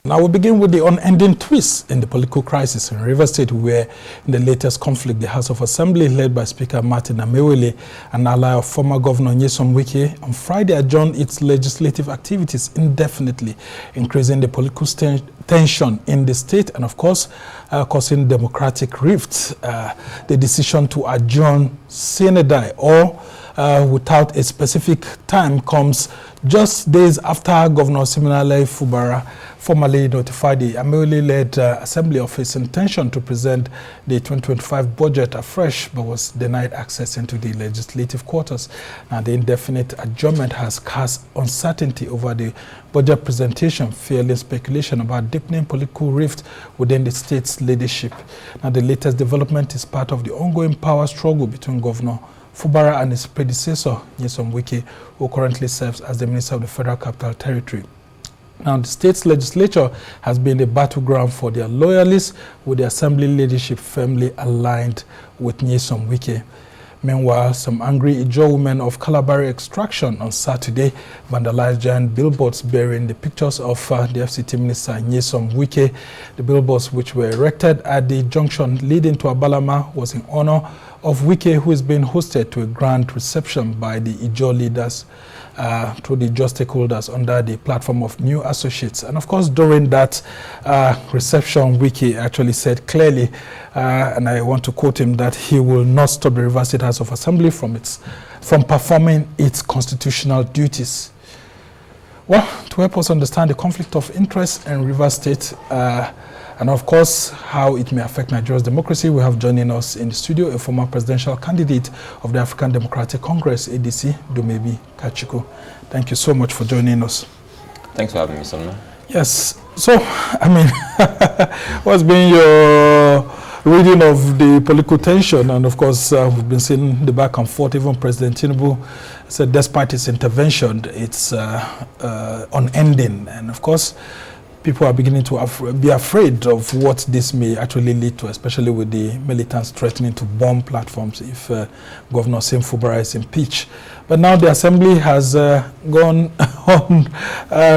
Now we begin with the unending twist in the political crisis in Rivers State, where in the latest conflict, the House of Assembly, led by Speaker Martin Amewele, an ally of former Governor Nyesom Wike, on Friday adjourned its legislative activities indefinitely, increasing the political tension in the state and, of course, causing democratic rifts. The decision to adjourn sine die or without a specific time comes just days after Governor Siminalayi Fubara formally notified the Amewele-led Assembly of his intention to present the 2025 budget afresh, but was denied access into the legislative quarters. Now, the indefinite adjournment has cast uncertainty over the budget presentation, fueling speculation about deepening political rift within the state's leadership. Now, the latest development is part of the ongoing power struggle between Governor Fubara and his predecessor, Nyesom Wike, who currently serves as the Minister of the Federal Capital Territory. Now, the state's legislature has been a battleground for their loyalists, with the assembly leadership firmly aligned with Nyesom Wike. Meanwhile, some angry Ijaw women of Kalabari extraction on Saturday vandalized giant billboards bearing the pictures of the FCT Minister Nyesom Wike. The billboards, which were erected at the junction leading to Abalama, was in honor of Wike, who is being hosted to a grand reception by the Ijaw leaders through the Ijaw stakeholders under the platform of New Associates. And of course, during that reception, Wike actually said clearly, and I want to quote him, that he will not stop the Rivers State House of Assembly from performing its constitutional duties. Well, to help us understand the conflict of interest in Rivers State, and of course, how it may affect Nigeria's democracy, we have joining us in the studio a former presidential candidate of the African Democratic Congress, ADC, Dumebi Kachikwu. Thank you so much for joining us. Thanks for having me, Sonna. Yes. So, I mean, what's been your reading of the political tension? And of course, we've been seeing the back and forth. Even President Tinubu said despite his intervention, it's unending. And of course, people are beginning to be afraid of what this may actually lead to, especially with the militants threatening to bomb platforms if Governor Sim Fubara is impeached. But now the Assembly has gone on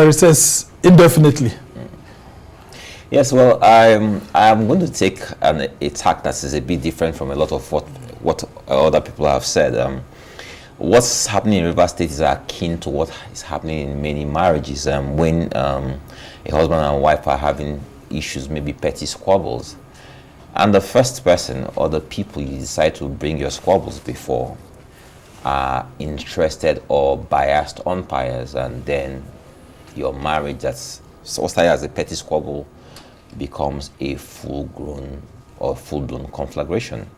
recess indefinitely. Yes, well, I'm going to take a tack that is a bit different from a lot of what other people have said. What's happening in Rivers State is akin to what is happening in many marriages. When a husband and wife are having issues, maybe petty squabbles, and the first person or the people you decide to bring your squabbles before are interested or biased umpires, and then your marriage that's started as a petty squabble becomes a full-grown or full-blown conflagration.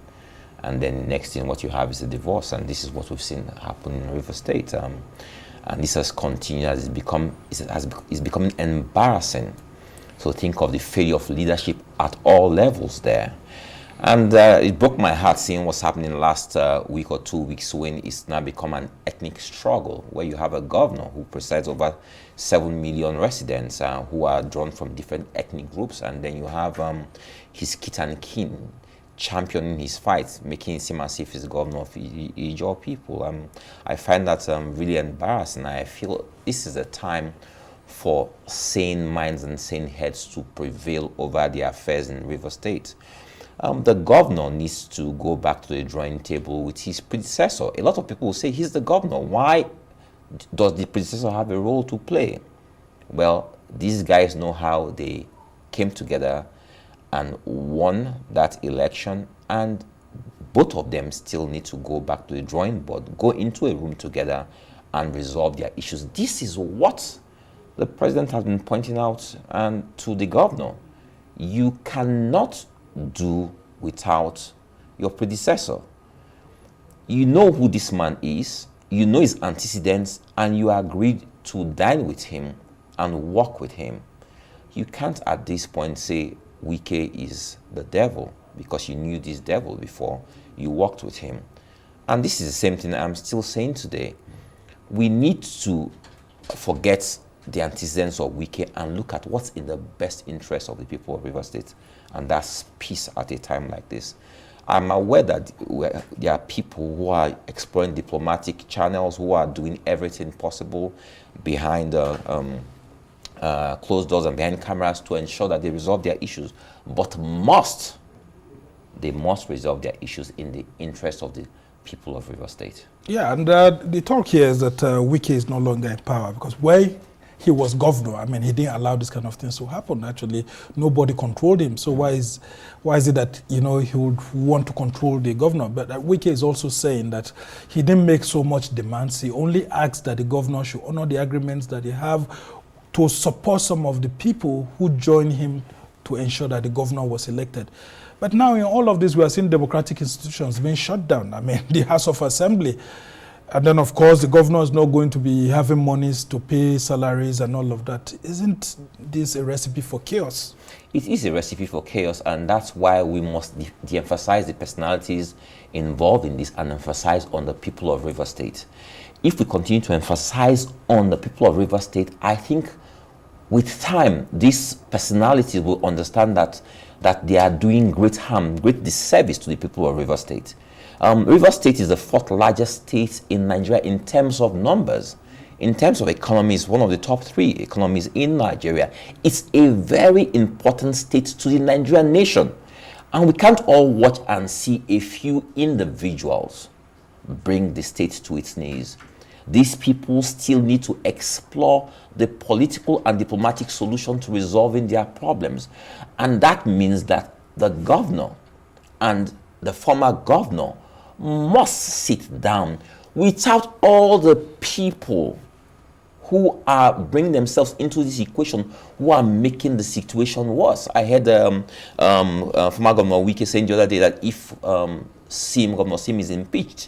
And then the next thing what you have is a divorce, and this is what we've seen happen in Rivers State. And this has continued as it's becoming embarrassing. So think of the failure of leadership at all levels there. And it broke my heart seeing what's happening last week or 2 weeks, when it's now become an ethnic struggle, where you have a governor who presides over 7 million residents who are drawn from different ethnic groups, and then you have his kith and kin championing his fight, making it seem as if he's governor of Ijaw people. I find that really embarrassing. I feel this is a time for sane minds and sane heads to prevail over the affairs in Rivers State. The governor needs to go back to the drawing table with his predecessor. A lot of people will say he's the governor. Why does the predecessor have a role to play? Well, these guys know how they came together and won that election, and both of them still need to go back to the drawing board, go into a room together and resolve their issues. This is what the president has been pointing out and to the governor. You cannot do without your predecessor. You know who this man is, you know his antecedents, and you agreed to dine with him and work with him. You can't at this point say Wike is the devil, because you knew this devil before you worked with him. And this is the same thing I'm still saying today. We need to forget the antecedents of Wike and look at what's in the best interest of the people of Rivers State, and that's peace at a time like this. I'm aware that there are people who are exploring diplomatic channels, who are doing everything possible behind closed doors and behind cameras to ensure that they resolve their issues, but they must resolve their issues in the interest of the people of Rivers State. Yeah, and the talk here is that Wike is no longer in power, because where he was governor, I mean, he didn't allow this kind of things to happen. Actually, nobody controlled him. So why is it that, you know, he would want to control the governor? But Wike is also saying that he didn't make so much demands. He only asked that the governor should honor the agreements that they have to support some of the people who joined him to ensure that the governor was elected. But now in all of this, we are seeing democratic institutions being shut down. I mean, the House of Assembly. And then, of course, the governor is not going to be having monies to pay salaries and all of that. Isn't this a recipe for chaos? It is a recipe for chaos, and that's why we must de-emphasize the personalities involved in this and emphasize on the people of Rivers State. If we continue to emphasize on the people of Rivers State, I think with time, these personalities will understand that they are doing great harm, great disservice to the people of Rivers State. Rivers State is the fourth largest state in Nigeria in terms of numbers. In terms of economy, it's one of the top 3 economies in Nigeria. It's a very important state to the Nigerian nation. And we can't all watch and see a few individuals bring the state to its knees. These people still need to explore the political and diplomatic solution to resolving their problems. And that means that the governor and the former governor must sit down without all the people who are bringing themselves into this equation, who are making the situation worse. I heard former Governor Wike saying the other day that if Governor Sim is impeached,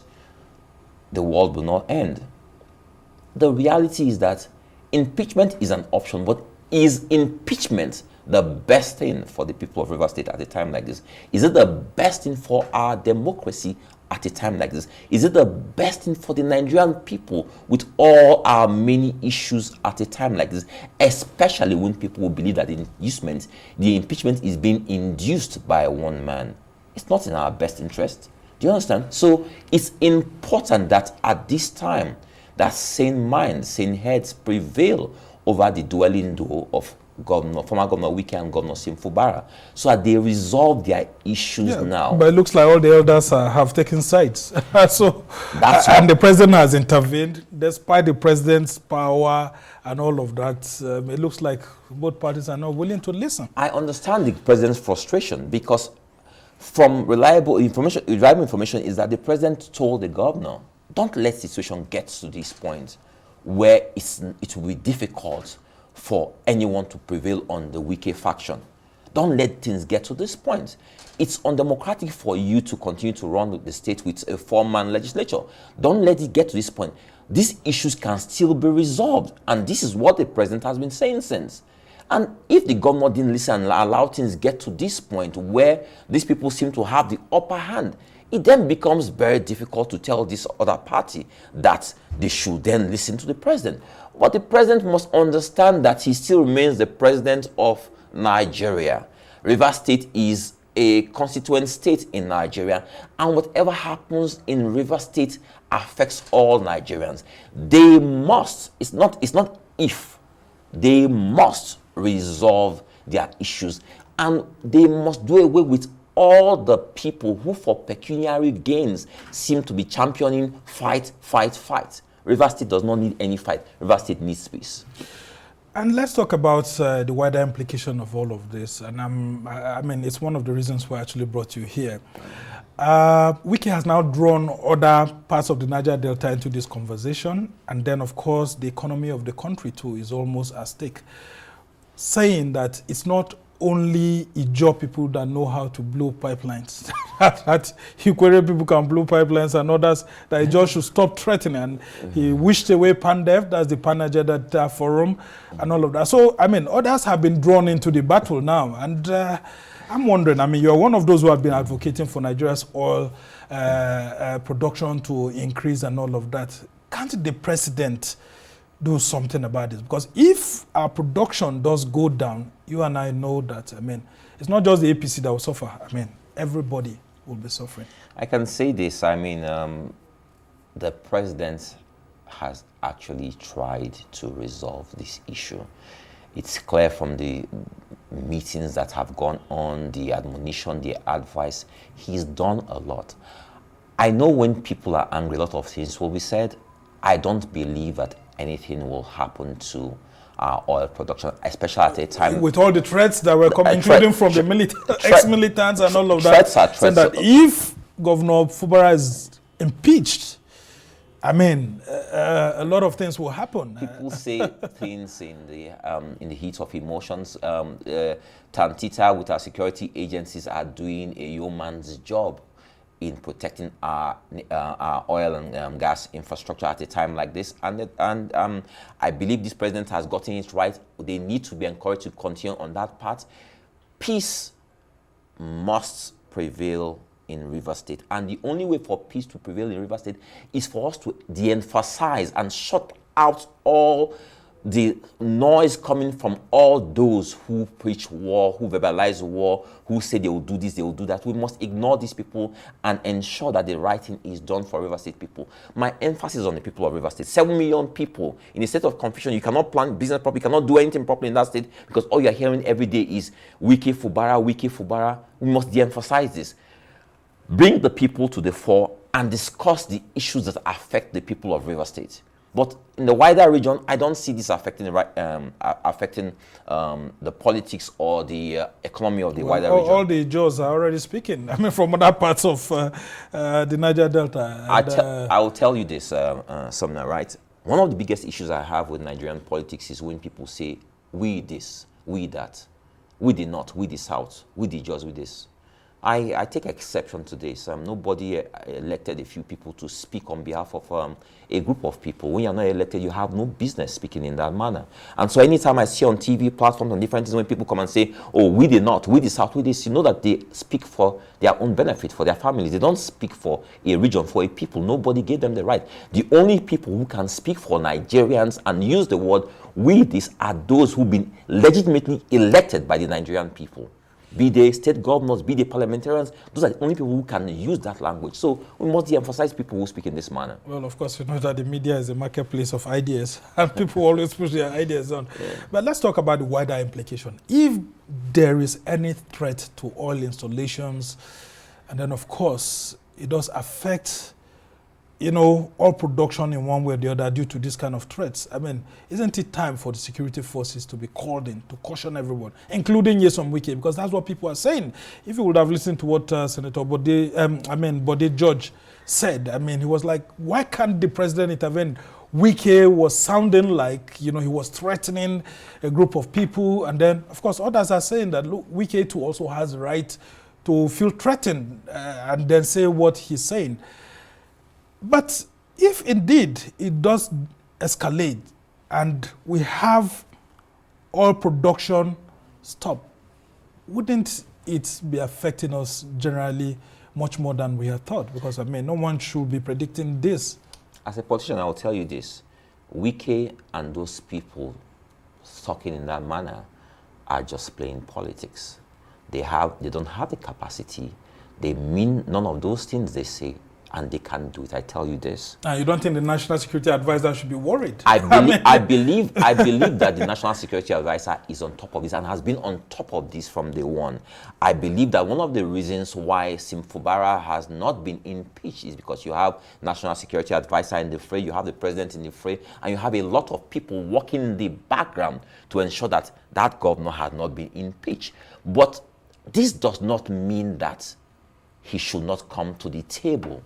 the world will not end. The reality is that impeachment is an option, but is impeachment the best thing for the people of Rivers State at a time like this? Is it the best thing for our democracy at a time like this? Is it the best thing for the Nigerian people with all our many issues at a time like this? Especially when people will believe that the impeachment is being induced by one man. It's not in our best interest. Do you understand? So it's important that at this time, that sane minds, sane heads prevail over the dwelling door of former Governor Wike and Governor Fubara, so that they resolve their issues now. But it looks like all the elders have taken sides. So and the president has intervened, despite the president's power and all of that. It looks like both parties are not willing to listen. I understand the president's frustration, because from reliable information is that the president told the governor, don't let the situation get to this point where it will be difficult for anyone to prevail on the Wike faction. Don't let things get to this point. It's undemocratic for you to continue to run the state with a 4-man legislature. Don't let it get to this point. These issues can still be resolved. And this is what the president has been saying since. And if the governor didn't listen and allow things get to this point where these people seem to have the upper hand, it then becomes very difficult to tell this other party that they should then listen to the president. But the president must understand that he still remains the president of Nigeria. Rivers State is a constituent state in Nigeria, and whatever happens in Rivers State affects all Nigerians. They must, it's not if, they must resolve their issues, and they must do away with all the people who for pecuniary gains seem to be championing fight. Rivers State does not need any fight. Rivers State needs peace. And let's talk about the wider implication of all of this. And I mean, it's one of the reasons why I actually brought you here. Wike has now drawn other parts of the Niger Delta into this conversation. And then, of course, the economy of the country, too, is almost at stake. Saying that it's not only Ijaw people that know how to blow pipelines. that Ikwere people can blow pipelines, and others that Ijaw should stop threatening. And he wished away PANDEF, that's the Pan-Niger Forum, and all of that. So, I mean, others have been drawn into the battle now. And I'm wondering, I mean, you're one of those who have been advocating for Nigeria's oil production to increase and all of that. Can't the president do something about this? Because if our production does go down, you and I know that, I mean, it's not just the APC that will suffer. I mean, everybody will be suffering. I can say this, I mean, the president has actually tried to resolve this issue. It's clear from the meetings that have gone on, the admonition, the advice. He's done a lot. I know when people are angry, a lot of things will be said. I don't believe that anything will happen to our oil production, especially at a time with all the threats that were coming, including from the ex-militants and all of that. Saying that if Governor Fubara is impeached, I mean, a lot of things will happen. People say things in the heat of emotions. Tantita with our security agencies are doing a yeoman's job in protecting our oil and gas infrastructure at a time like this. And I believe this president has gotten it right. They need to be encouraged to continue on that path. Peace must prevail in River State. And the only way for peace to prevail in River State is for us to de-emphasize and shut out all the noise coming from all those who preach war, who verbalize war, who say they will do this, they will do that. We must ignore these people and ensure that the right thing is done for River State people. My emphasis on the people of River State. 7 million people in a state of confusion. You cannot plan business properly, you cannot do anything properly in that state because all you're hearing every day is Wike Fubara, Wike Fubara. We must de-emphasize this. Bring the people to the fore and discuss the issues that affect the people of River State. But in the wider region, I don't see this affecting the politics or the economy of the wider region. All the Jaws are already speaking. I mean, from other parts of the Niger Delta. I will tell you this, Sumner, right? One of the biggest issues I have with Nigerian politics is when people say, we this, we that, we the North, we the South, we the Jaws, we this. I take exception to this. Nobody elected a few people to speak on behalf of a group of people. When you're not elected, you have no business speaking in that manner. And so anytime I see on TV platforms and different things when people come and say, oh, we the North, we the South, we this, you know that they speak for their own benefit, for their families. They don't speak for a region, for a people. Nobody gave them the right. The only people who can speak for Nigerians and use the word we this are those who've been legitimately elected by the Nigerian people. Be they state governors, be they parliamentarians, those are the only people who can use that language. So we must de-emphasize people who speak in this manner. Well, of course, you know that the media is a marketplace of ideas, and people always push their ideas on. Yeah. But let's talk about the wider implication. If there is any threat to oil installations, and then, of course, it does affect, you know, oil production in one way or the other due to this kind of threats. I mean, isn't it time for the security forces to be called in to caution everyone, including Nyesom Wike, because that's what people are saying. If you would have listened to what Senator Bode George said, I mean, he was like, why can't the president intervene? Wike was sounding like, you know, he was threatening a group of people. And then, of course, others are saying that, look, Wike too also has the right to feel threatened and then say what he's saying. But if indeed it does escalate and we have oil production stop, wouldn't it be affecting us generally much more than we had thought? Because, I mean, no one should be predicting this. As a politician, I will tell you this. Wike and those people talking in that manner are just playing politics. They don't have the capacity. They mean none of those things they say. And they can't do it. I tell you this. You don't think the National Security Advisor should be worried? I believe that the National Security Advisor is on top of this and has been on top of this from day one. I believe that one of the reasons why Fubara has not been impeached is because you have National Security Advisor in the fray, you have the President in the fray, and you have a lot of people working in the background to ensure that that governor has not been impeached. But this does not mean that he should not come to the table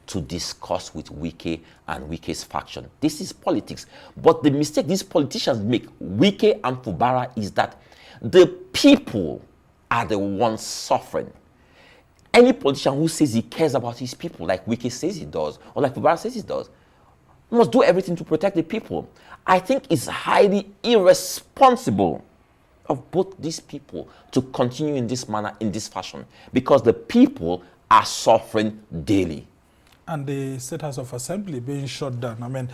to discuss with Wike and Wike's faction. This is politics. But the mistake these politicians make, Wike and Fubara, is that the people are the ones suffering. Any politician who says he cares about his people, like Wike says he does, or like Fubara says he does, must do everything to protect the people. I think it's highly irresponsible of both these people to continue in this manner, in this fashion, because the people are suffering daily. And the State House of Assembly being shut down. I mean,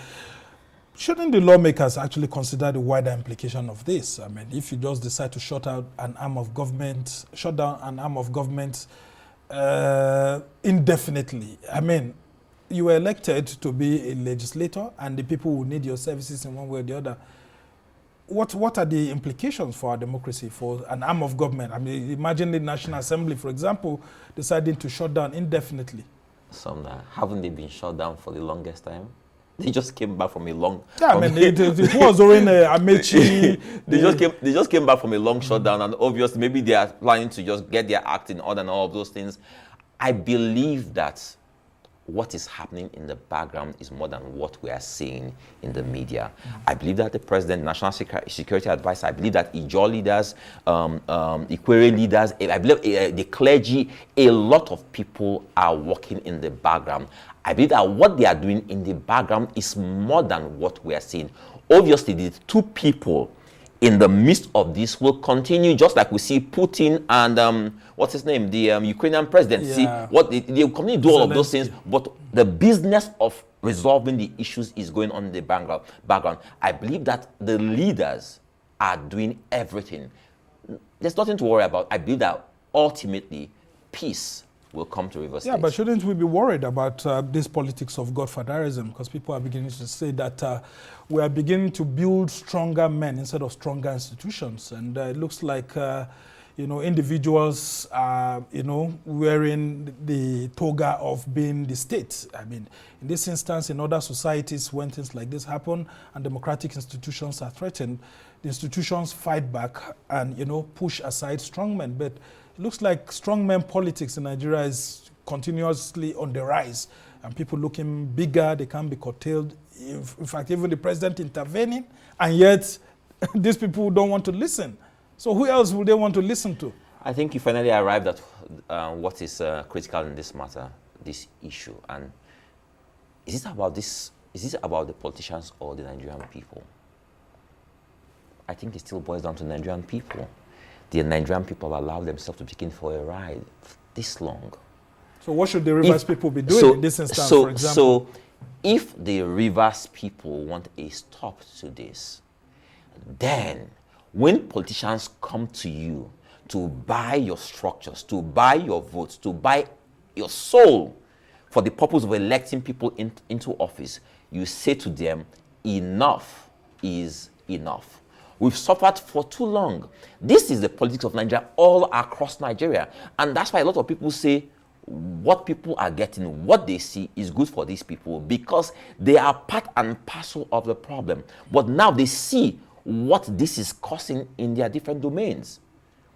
shouldn't the lawmakers actually consider the wider implication of this? I mean, if you just decide to shut down an arm of government indefinitely, I mean, you were elected to be a legislator and the people will need your services in one way or the other. what are the implications for our democracy, for an arm of government? I mean, imagine the National Assembly, for example, deciding to shut down indefinitely. Some haven't they been shut down for the longest time? They just came back from a long. Yeah, I mean, it was during Amechi. They just came back from a long shutdown, and obviously maybe they are planning to just get their act in order and all of those things. I believe that what is happening in the background is more than what we are seeing in the media. I believe that the president, national security advisor, I believe that Ijaw leaders, Ikwere leaders, I believe the clergy, a lot of people are working in the background. I believe that what they are doing in the background is more than what we are seeing. Obviously, the two people in the midst of this will continue, just like we see Putin and what's his name, the Ukrainian president. See what they continue to do all of those things, but the business of resolving the issues is going on in the background. I believe that the leaders are doing everything. There's nothing to worry about. I believe that ultimately peace will come to Rivers State. Yeah, but shouldn't we be worried about this politics of Godfatherism? Because people are beginning to say that we are beginning to build stronger men instead of stronger institutions. And it looks like, individuals are, wearing the toga of being the state. I mean, in this instance, in other societies, when things like this happen and democratic institutions are threatened, the institutions fight back and, push aside strongmen. But it looks like strongman politics in Nigeria is continuously on the rise, and people looking bigger, they can't be curtailed. In fact, even the president intervening, and yet these people don't want to listen. So who else would they want to listen to? I think you finally arrived at what is critical in this matter, this issue. And is it about this? Is this about the politicians or the Nigerian people? I think it still boils down to Nigerian people. The Nigerian people allow themselves to begin for a ride this long. So what should the Rivers people be doing in this instance, for example? So if the Rivers people want a stop to this, then when politicians come to you to buy your structures, to buy your votes, to buy your soul for the purpose of electing people into office, you say to them, enough is enough. We've suffered for too long. This is the politics of Nigeria all across Nigeria. And that's why a lot of people say what people are getting, what they see is good for these people because they are part and parcel of the problem. But now they see what this is causing in their different domains.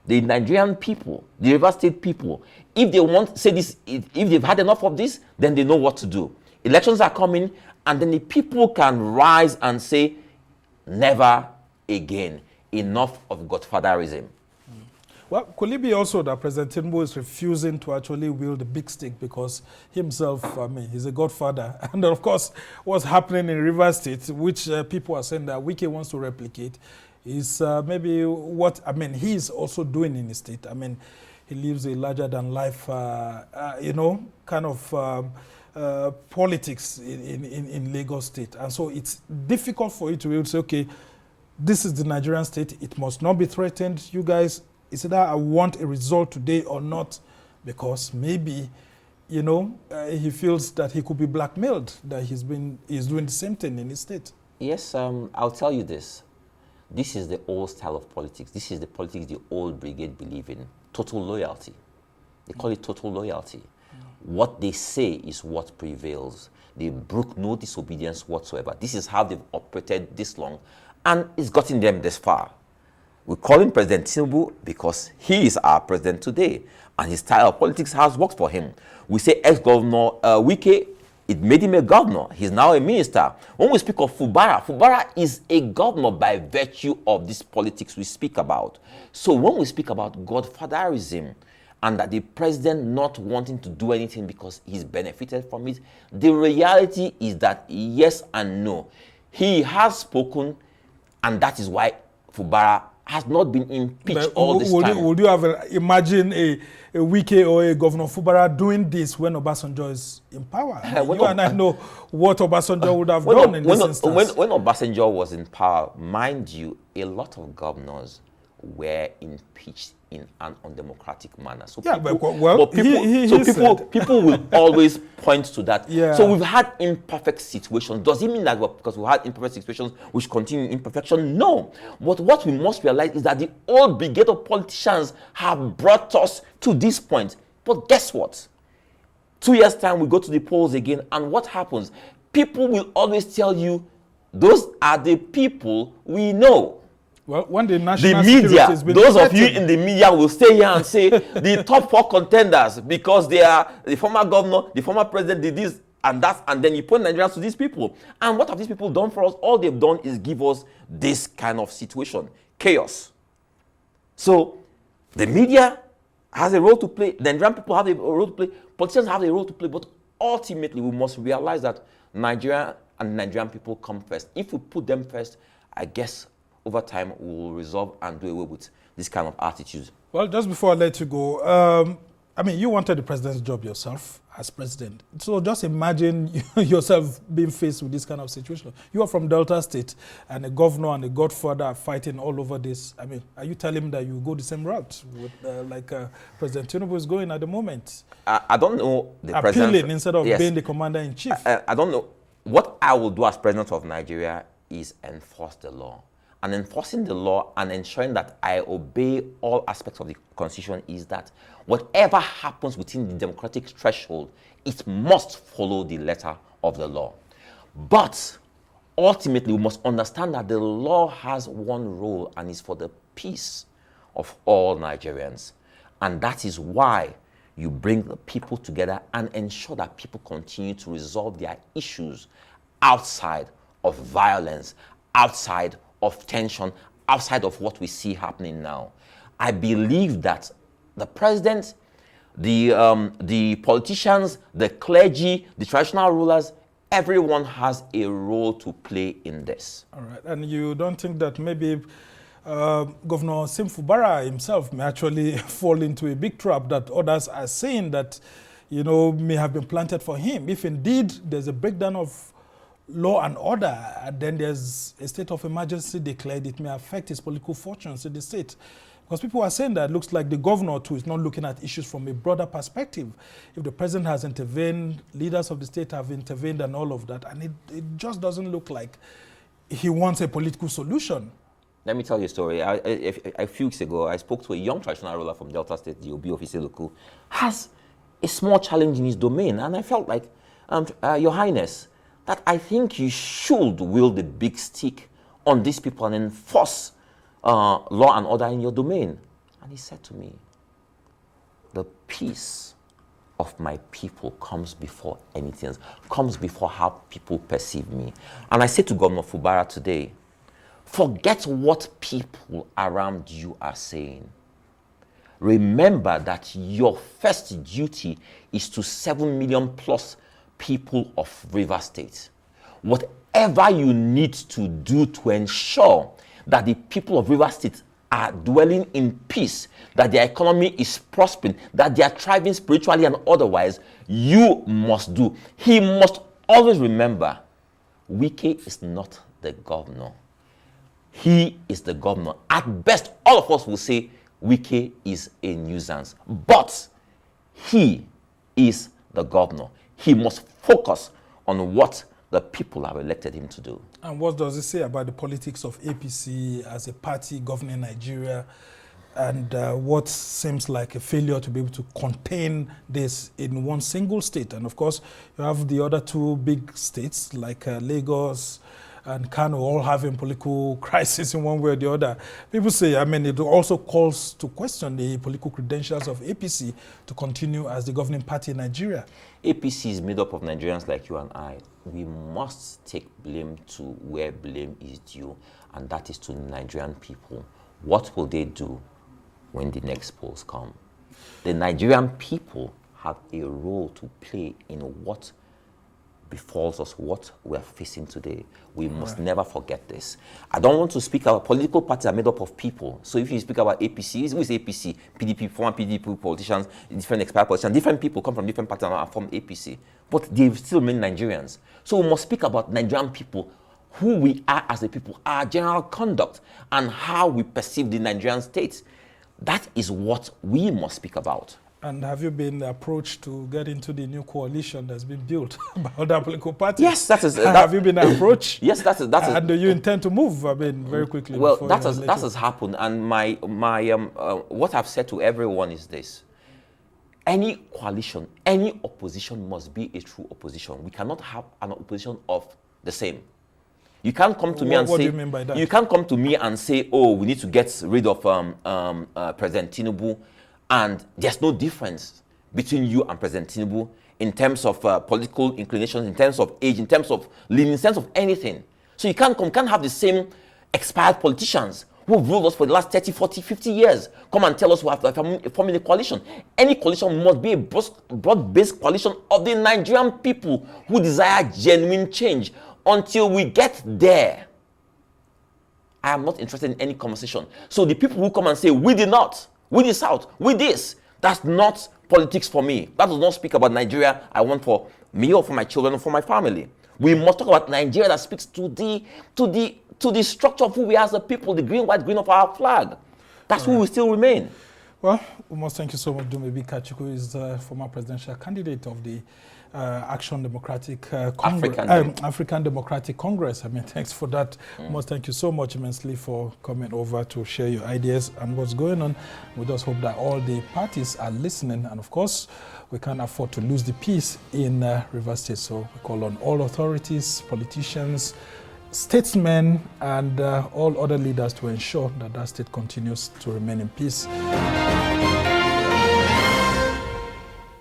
The Nigerian people, the Rivers State people, if they want to say this, if they've had enough of this, then they know what to do. Elections are coming, and then the people can rise and say, never again, enough of Godfatherism. Well, could it be also that President Tinubu is refusing to actually wield the big stick because himself, he's a godfather. And of course, what's happening in Rivers State, which people are saying that Wike wants to replicate, is maybe what, he's also doing in his state. He lives a larger-than-life, kind of politics in Lagos State. And so it's difficult for you to be able to say, okay, this is the Nigerian state. It must not be threatened. You guys, is it that I want a result today or not? Because maybe, he feels that he could be blackmailed, that he's doing the same thing in his state. Yes, I'll tell you this. This is the old style of politics. This is the politics the old brigade believe in. Total loyalty. They call it total loyalty. What they say is what prevails. They brook no disobedience whatsoever. This is how they've operated this long. And it's gotten them this far. We call him President Tinubu because he is our president today. And his style of politics has worked for him. We say ex-governor Wike, it made him a governor. He's now a minister. When we speak of Fubara, Fubara is a governor by virtue of this politics we speak about. So when we speak about Godfatherism, and that the president not wanting to do anything because he's benefited from it, the reality is that yes and no. He has spoken, and that is why Fubara has not been impeached all this time. Would you imagine a Wike or a Governor Fubara doing this when Obasanjo is in power? You and I know what Obasanjo would have done in this instance. When Obasanjo was in power, mind you, a lot of governors were impeached in an undemocratic manner. So yeah, people, well, people will always point to that. Yeah. So we've had imperfect situations. Does it mean that because we've had imperfect situations, we should continue imperfection? No. But what we must realize is that the old brigade of politicians have brought us to this point. But guess what? 2 years' time, we go to the polls again, and what happens? People will always tell you, those are the people we know. Well, when the national media, those of you in the media will stay here and say the top 4 contenders because they are the former governor, the former president did this and that, and then you point Nigerians to these people. And what have these people done for us? All they've done is give us this kind of situation, chaos. So the media has a role to play, the Nigerian people have a role to play, politicians have a role to play, but ultimately we must realize that Nigeria and Nigerian people come first. If we put them first, I guess over time we will resolve and do away with this kind of attitude. Well, just before I let you go, I mean, you wanted the president's job yourself as president. So just imagine yourself being faced with this kind of situation. You are from Delta State, and a governor and a godfather are fighting all over this. I mean, are you telling him that you go the same route with, like President Tinubu is going at the moment? I don't know the Appealing president. instead of being the commander-in-chief. I don't know. What I will do as president of Nigeria is enforce the law. And enforcing the law and ensuring that I obey all aspects of the Constitution is that whatever happens within the democratic threshold, it must follow the letter of the law. But ultimately, we must understand that the law has one role, and is for the peace of all Nigerians. And that is why you bring the people together and ensure that people continue to resolve their issues outside of violence, outside of tension, outside of what we see happening now. I believe that the president, the politicians, the clergy, the traditional rulers, everyone has a role to play in this. All right, and you don't think that maybe Governor Fubara himself may actually fall into a big trap that others are saying that, you know, may have been planted for him? If indeed there's a breakdown of law and order, and then there's a state of emergency declared, it may affect his political fortunes in the state. Because people are saying that it looks like the governor too is not looking at issues from a broader perspective. If the president has intervened, leaders of the state have intervened and all of that, and it just doesn't look like he wants a political solution. Let me tell you a story. A few weeks ago, I spoke to a young traditional ruler from Delta State, the Obi of Iseluku, has a small challenge in his domain, and I felt like, Your Highness, that I think you should wield the big stick on these people and enforce law and order in your domain. And he said to me, the peace of my people comes before anything else, comes before how people perceive me. And I said to Governor Fubara today, forget what people around you are saying. Remember that your first duty is to 7 million plus people of River State. Whatever you need to do to ensure that the people of River State are dwelling in peace, that their economy is prospering, that they are thriving spiritually and otherwise, you must do. He must always remember, Wike is not the governor. He is the governor. At best, all of us will say Wike is a nuisance, but he is the governor. He must focus on what the people have elected him to do. And what does it say about the politics of APC as a party governing Nigeria, and what seems like a failure to be able to contain this in one single state? And of course, you have the other two big states like Lagos and Kano all having political crisis in one way or the other. People say, I mean, it also calls to question the political credentials of APC to continue as the governing party in Nigeria. APC is made up of Nigerians like you and I. We must take blame to where blame is due, and that is to Nigerian people. What will they do when the next polls come? The Nigerian people have a role to play in what befalls us, what we are facing today. We must never forget this. I don't want to speak about political parties are made up of people. So if you speak about APC, who is APC? PDP, former PDP politicians, different expired politicians, different people come from different parties and are from APC. But they still remain Nigerians. So we must speak about Nigerian people. who we are as a people, our general conduct, and how we perceive the Nigerian state. That is what we must speak about. And have you been approached to get into the new coalition that's been built by other political parties? Yes, that is. Have you been approached? Yes, that is. And do you intend to move? I mean, very quickly. Well, that has happened, and my what I've said to everyone is this: any coalition, any opposition must be a true opposition. We cannot have an opposition of the same. You can't come to me and say. What do you mean by that? You can't come to me and say, "Oh, we need to get rid of President Tinubu." And there's no difference between you and President Tinubu in terms of political inclinations, in terms of age, in terms of living, in terms of anything. So you can't have the same expired politicians who have ruled us for the last 30, 40, 50 years come and tell us we have to form a coalition. Any coalition must be a broad-based coalition of the Nigerian people who desire genuine change. Until we get there, I am not interested in any conversation. So the people who come and say, we did not, we the South, we this, that's not politics for me. That does not speak about Nigeria I want for me or for my children or for my family. We must talk about Nigeria that speaks to the structure of who we are as a people, the green, white, green of our flag. That's who we still remain. Well, we must thank you so much. Dumebi Kachikwu is the former presidential candidate of the African Democratic Congress. I mean, thanks for that. We must thank you so much immensely for coming over to share your ideas and what's going on. We just hope that all the parties are listening, and of course, we can't afford to lose the peace in Rivers State. So we call on all authorities, politicians, statesmen, and all other leaders to ensure that that state continues to remain in peace.